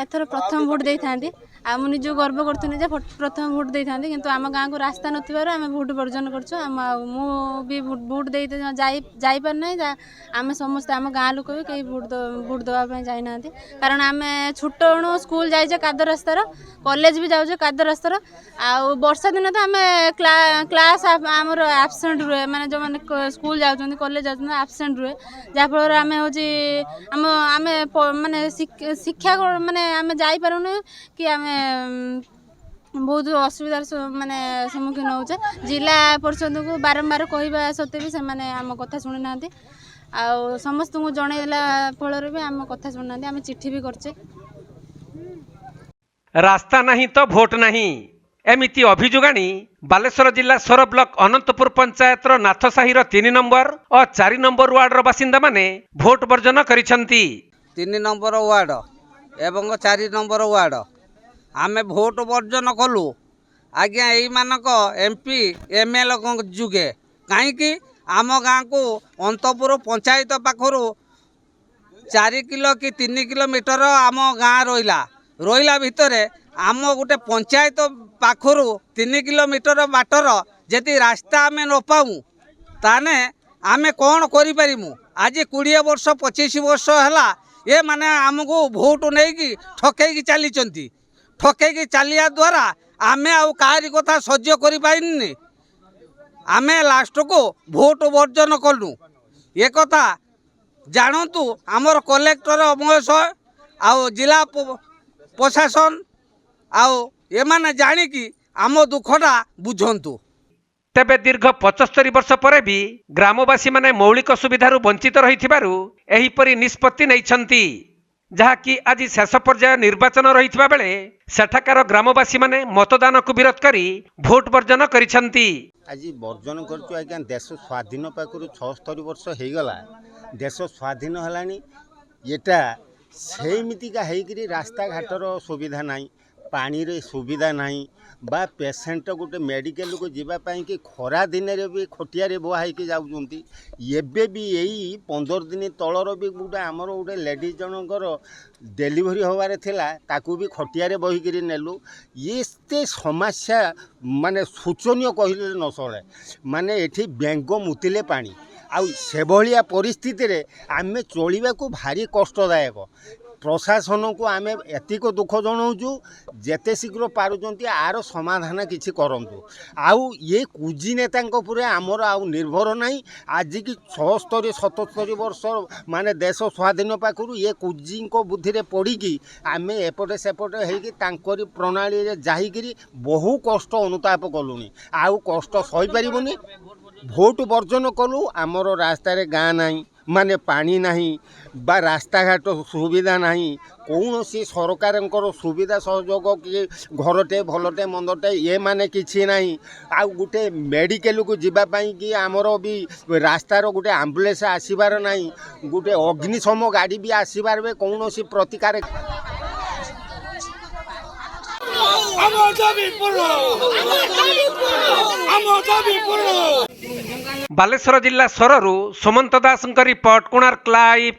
एथर प्रथम भोट दे था आम निज गर्व करूँ जे प्रथम भोट दे था कि आम गाँव को रास्ता नार भोट वर्जन करी भोट दे जापारना आम समस्त आम गाँ लोक भी कहीं भोट देवाई जाना कारण आम छोट बणु स्कूल जाइए काद रास्तार कॉलेज भी जाऊे काद रास्तार आ वर्षा दिन तो आम क्लास आमर आबसेंट रुए माने जो मैंने स्कूल जाऊँ कॉलेज जाऊँ आबसेंट रुए जहाँफल आम हूँ आम माने शिक्षा माने आम जापारूँ कि आम बहुत असुविधार माने सम्मुखीन होचे जिला परिषद को बारंबार कहवा सत्वे भी से आम कथा शुणी ना आ समस्त को जनईला फल भी आम कथा शुणी ना आम चिट्ठी भी करचे रास्ता नहीं तो भोट नहीं एमिति अभियोगाणी बालेश्वर जिला सोर ब्लॉक अनंतपुर पंचायत नाथसाहीर 3 नंबर और 4 नंबर वार्डर बासिंदा माने भोट वर्जन करिसंती। 3 नंबर वार्ड एवं 4 नंबर वार्ड आमे भोट वर्जन कलु आज्ञा यही मानक एमपी एमएलए जुगे कहीं आम गाँ को अंतपुर पंचायत पाखर 4 किलो कि 3 किलोमीटर आम गाँ रहा भितर आम गोटे पंचायत पाखर 3 किलोमीटर बाटर जदि रास्ता आम न पाऊँ ताने आमे कौन करूँ आज 20 वर्ष 25 वर्ष है ये माने आमको भोट नहीं ठकई चली ठकई चलिया द्वारा आमे आउ काहारी कथा सह्य करें आमे लास्ट को भोट वर्जन कलु ये कथा जानतु आमर कलेक्टर महोदय आउ जिला प्रशासन आउ ये माने जानिकी आम दुखटा बुझंतु। तेबे दीर्घ 75 वर्ष पर भी ग्रामवासी माने मौलिक सुविधारू वंचित रहिथिबारु एहिपरि निष्पत्ति नैछंती जहाँकि आज शेष पर्याय निर्वाचन रहिथिबा बेले सेठाकार ग्रामवासी माने मतदान को विरोध करी भोट वर्जन करिसंती। आज वर्जन करछु आज्ञा देश स्वाधीन पाखरु 76 वर्ष हो गला देश स्वाधीन हलानी एटा सेमितिका हेकरी रास्ता घाटर सुविधा नाही पानी रे सुविधा नाही बा पेसेंट गोटे मेडिकल को जीवाई कि खरा दिन भी खटिया बुहाई जाऊँगी एबे भी यही 15 दिन तलर भी गोटे आमर गोटे लेडीज जनकर डेलीवरी होबार थिला ताकू भी खटिया बहिक नेलु ये समस्या माने शोचनीय कहले न सड़े माने एठी बेंग मुतिले पानी आउ से भाया परिस्थिति रे आमे चलिबा को भारी कष्टदायक प्रशासन को आमे एतिक दुख जनाऊँ जेते शीघ्र पारुचंती आर समाधान किछि करंतु आउ ये कुजी नेता आमर आउ निर्भर नहीं आज की 76-77 वर्ष माने देश स्वाधीन पाखरु ये कुजी बुद्धि रे पड़ी आमे एपटे सेपटे होगी तांकरी प्रणाली रे जाहिकरी बहु कष्ट अनुताप कलुनी आउ कष्ट सही पारिबनी भोट वर्जन कलु आमर रास्ता रे गाँ नहीं माने पानी नहीं बा रास्ता घाट सुविधा नहीं कौन सी सरकार सुविधा सहयोग कि घरटे भलटे मंदटे ये माने किछि नहीं आ गोटे मेडिकल को जीवाई कि आमर भी रास्तार गोटे आम्बुलेंस आसबार नहीं गोटे अग्निशम गाड़ी भी आसबार कौन सी प्रतिकार बालेश्वर जिला सोररू सुमंत दास रिपोर्ट कोणार्क लाइव।